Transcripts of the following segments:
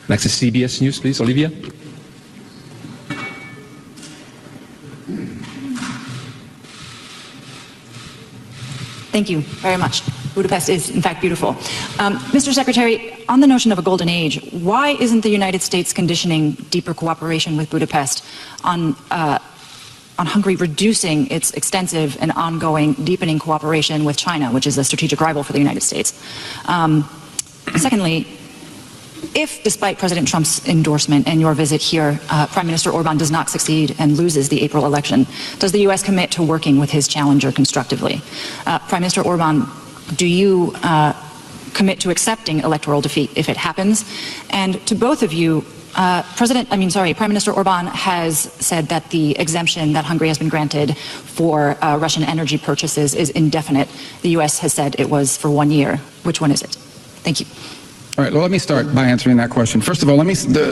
Next is CBS News, please, Olivia. Thank you very much. Budapest is, in fact, beautiful. Mr. Secretary, on the notion of a golden age, why isn't the United States conditioning deeper cooperation with Budapest on Hungary reducing its extensive and ongoing deepening cooperation with China, which is a strategic rival for the United States? Secondly, if, despite President Trump's endorsement and your visit here, Prime Minister Orbán does not succeed and loses the April election, does the U.S. commit to working with his challenger constructively? Prime Minister Orbán, do you commit to accepting electoral defeat if it happens? And to both of you, Prime Minister Orbán has said that the exemption that Hungary has been granted for Russian energy purchases is indefinite. The U.S. has said it was for 1 year. Which one is it? Thank you. All right, well, let me start by answering that question. First of all,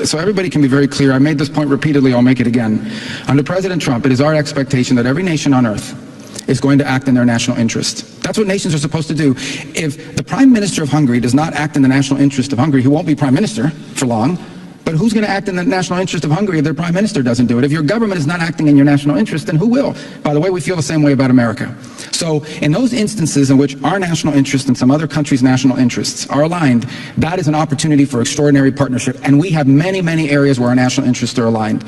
so everybody can be very clear. I made this point repeatedly, I'll make it again. Under President Trump, it is our expectation that every nation on earth is going to act in their national interest. That's what nations are supposed to do. If the Prime Minister of Hungary does not act in the national interest of Hungary, he won't be Prime Minister for long. But who's going to act in the national interest of Hungary if their Prime Minister doesn't do it? If your government is not acting in your national interest, then who will? By the way, we feel the same way about America. So in those instances in which our national interest and some other countries' national interests are aligned, that is an opportunity for extraordinary partnership. And we have many, many areas where our national interests are aligned.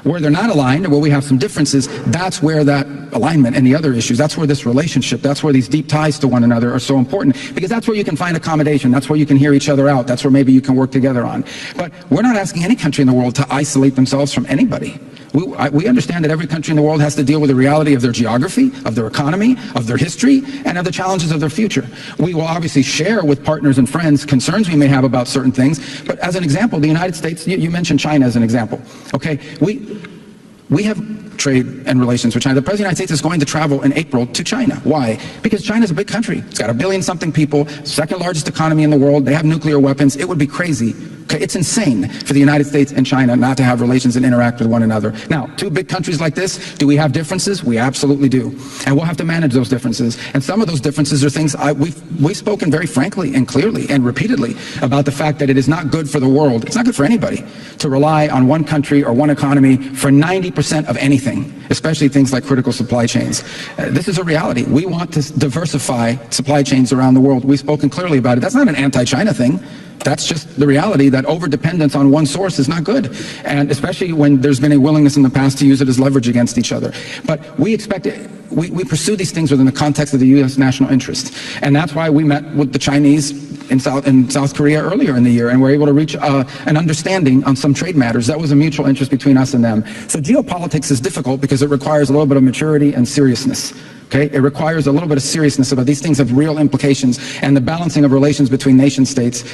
Where they're not aligned, or where we have some differences, that's where that alignment and the other issues, that's where this relationship, that's where these deep ties to one another are so important, because that's where you can find accommodation, that's where you can hear each other out, that's where maybe you can work together on. But we're not asking any country in the world to isolate themselves from anybody. We understand that every country in the world has to deal with the reality of their geography, of their economy, of their history, and of the challenges of their future. We will obviously share with partners and friends concerns we may have about certain things, but as an example, the United States, you mentioned China as an example, okay? We have trade and relations with China. The President of the United States is going to travel in April to China. Why? Because China's a big country. It's got 1 billion-something people, second largest economy in the world. They have nuclear weapons. It would be crazy. Okay, it's insane for the United States and China not to have relations and interact with one another. Now, two big countries like this, do we have differences? We absolutely do. And we'll have to manage those differences. And some of those differences are things we've spoken very frankly and clearly and repeatedly about the fact that it is not good for the world. It's not good for anybody to rely on one country or one economy for 90% of anything, especially things like critical supply chains. This is a reality. We want to diversify supply chains around the world. We've spoken clearly about it. That's not an anti-China thing. That's just the reality that over-dependence on one source is not good, and especially when there's been a willingness in the past to use it as leverage against each other. But we expect it, we pursue these things within the context of the U.S. national interest, and that's why we met with the Chinese in South Korea earlier in the year, and were able to reach an understanding on some trade matters. That was a mutual interest between us and them. So geopolitics is difficult because it requires a little bit of maturity and seriousness. Okay, it requires a little bit of seriousness about these things have real implications, and the balancing of relations between nation states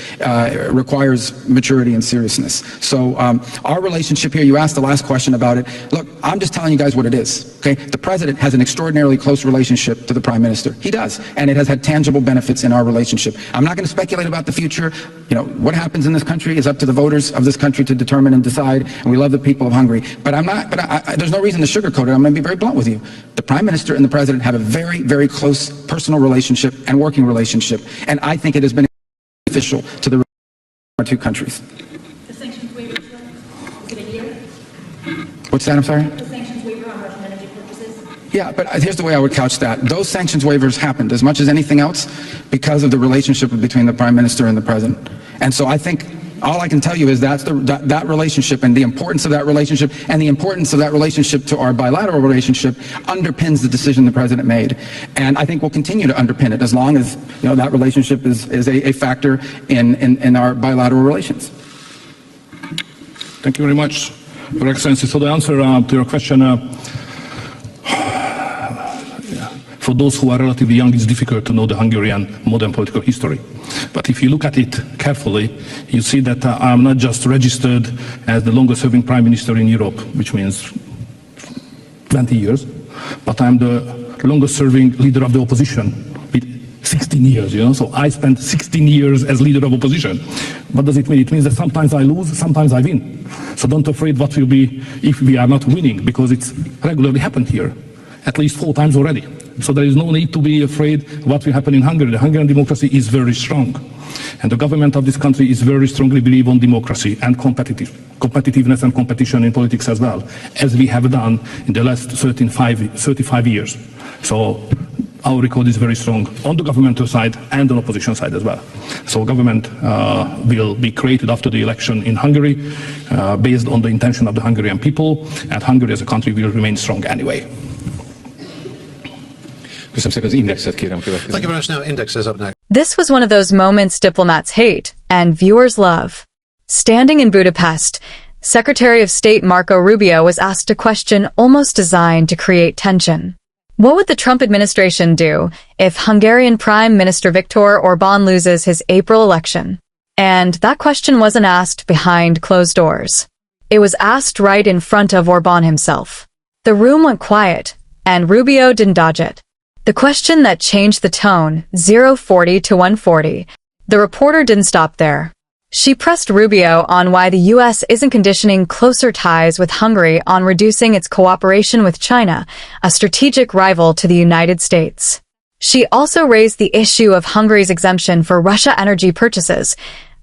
requires maturity and seriousness. So our relationship here, you asked the last question about it. Look, I'm just telling you guys what it is. Okay, the president has an extraordinarily close relationship to the prime minister. He does, and it has had tangible benefits in our relationship. I'm not going to speculate about the future. You know, what happens in this country is up to the voters of this country to determine and decide, and we love the people of Hungary. But there's no reason to sugarcoat it. I'm going to be very blunt with you. The prime minister and the president have a very, very close personal relationship and working relationship, and I think it has been beneficial to the our two countries. The sanctions waiver, is it a year? What's that, I'm sorry? The sanctions waiver on Russian energy purchases? Yeah, but here's the way I would couch that. Those sanctions waivers happened, as much as anything else, because of the relationship between the prime minister and the president. And so I think all I can tell you is that relationship and the importance of that relationship and the importance of that relationship to our bilateral relationship underpins the decision the president made. And I think we'll continue to underpin it as long as that relationship is a factor in our bilateral relations. Thank you very much, Your Excellency. So the answer to your question, for those who are relatively young, it's difficult to know the Hungarian modern political history. But if you look at it carefully, you see that I'm not just registered as the longest-serving prime minister in Europe, which means 20 years, but I'm the longest-serving leader of the opposition with 16 years, So I spent 16 years as leader of opposition. What does it mean? It means that sometimes I lose, sometimes I win. So don't be afraid what will be if we are not winning, because it's regularly happened here, at least 4 times already. So there is no need to be afraid what will happen in Hungary. The Hungarian democracy is very strong. And the government of this country is very strongly believe on democracy and competitiveness and competition in politics as well, as we have done in the last 35 years. So our record is very strong on the governmental side and on opposition side as well. So government will be created after the election in Hungary based on the intention of the Hungarian people, and Hungary as a country will remain strong anyway. Köszönöm szépen, az indexet kérem következő. Thank you very much. Now, Index is up next. This was one of those moments diplomats hate and viewers love. Standing in Budapest, Secretary of State Marco Rubio was asked a question almost designed to create tension. What would the Trump administration do if Hungarian Prime Minister Viktor Orbán loses his April election? And that question wasn't asked behind closed doors. It was asked right in front of Orbán himself. The room went quiet, and Rubio didn't dodge it. The question that changed the tone, 040 to 140, the reporter didn't stop there. She pressed Rubio on why the U.S. isn't conditioning closer ties with Hungary on reducing its cooperation with China, a strategic rival to the United States. She also raised the issue of Hungary's exemption for Russia energy purchases,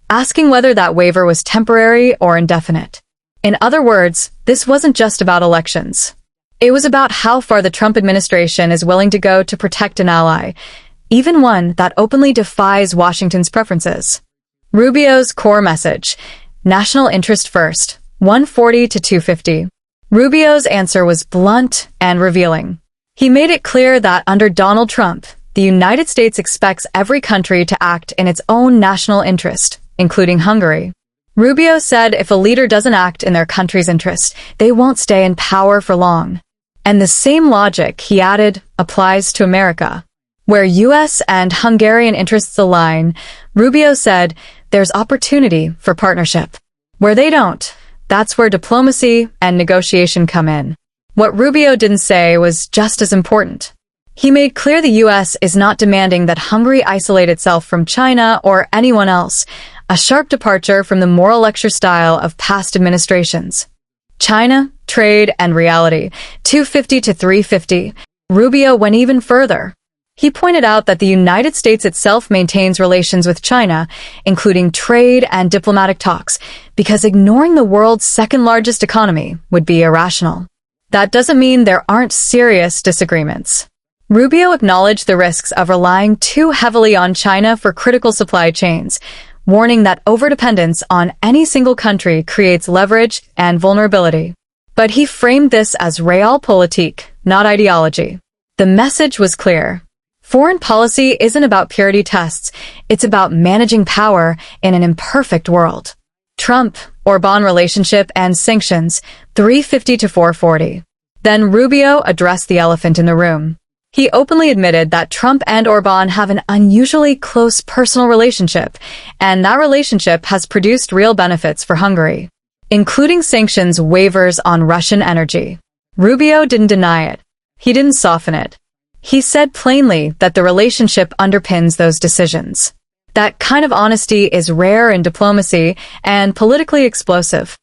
asking whether that waiver was temporary or indefinite. In other words, this wasn't just about elections. It was about how far the Trump administration is willing to go to protect an ally, even one that openly defies Washington's preferences. Rubio's core message, national interest first, 140 to 250. Rubio's answer was blunt and revealing. He made it clear that under Donald Trump, the United States expects every country to act in its own national interest, including Hungary. Rubio said if a leader doesn't act in their country's interest, they won't stay in power for long. And the same logic, he added, applies to America. Where U.S. and Hungarian interests align, Rubio said there's opportunity for partnership. Where they don't, that's where diplomacy and negotiation come in. What Rubio didn't say was just as important. He made clear the U.S. is not demanding that Hungary isolate itself from China or anyone else, a sharp departure from the moral lecture style of past administrations. China, trade, and reality, 250 to 350. Rubio went even further. He pointed out that the United States itself maintains relations with China, including trade and diplomatic talks, because ignoring the world's second-largest economy would be irrational. That doesn't mean there aren't serious disagreements. Rubio acknowledged the risks of relying too heavily on China for critical supply chains, warning that overdependence on any single country creates leverage and vulnerability. But he framed this as realpolitik, not ideology. The message was clear. Foreign policy isn't about purity tests, it's about managing power in an imperfect world. Trump-Orbán relationship and sanctions, 350 to 440. Then Rubio addressed the elephant in the room. He openly admitted that Trump and Orbán have an unusually close personal relationship, and that relationship has produced real benefits for Hungary, including sanctions waivers on Russian energy. Rubio didn't deny it. He didn't soften it. He said plainly that the relationship underpins those decisions. That kind of honesty is rare in diplomacy and politically explosive.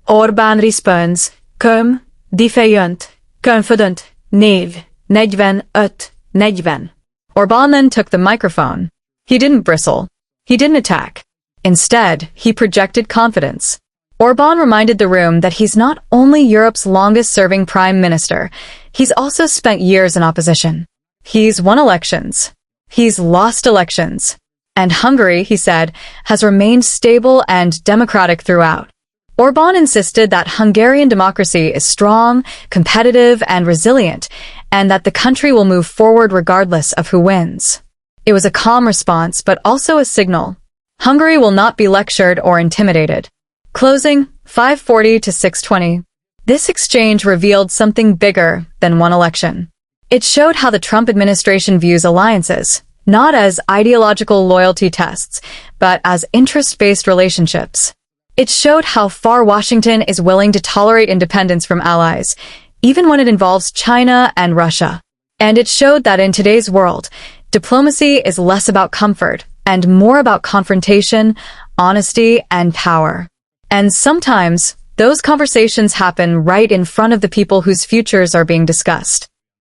Orbán responds, comme défaillant, confident, naive. 45-40. Orbán then took the microphone. He didn't bristle. He didn't attack. Instead, he projected confidence. Orbán reminded the room that he's not only Europe's longest-serving prime minister, he's also spent years in opposition. He's won elections. He's lost elections. And Hungary, he said, has remained stable and democratic throughout. Orbán insisted that Hungarian democracy is strong, competitive, and resilient, and that the country will move forward regardless of who wins. It was a calm response, but also a signal. Hungary will not be lectured or intimidated. Closing, 540 to 620. This exchange revealed something bigger than one election. It showed how the Trump administration views alliances, not as ideological loyalty tests, but as interest-based relationships. It showed how far Washington is willing to tolerate independence from allies, even when it involves China and Russia. And it showed that in today's world, diplomacy is less about comfort and more about confrontation, honesty, and power. And sometimes, those conversations happen right in front of the people whose futures are being discussed.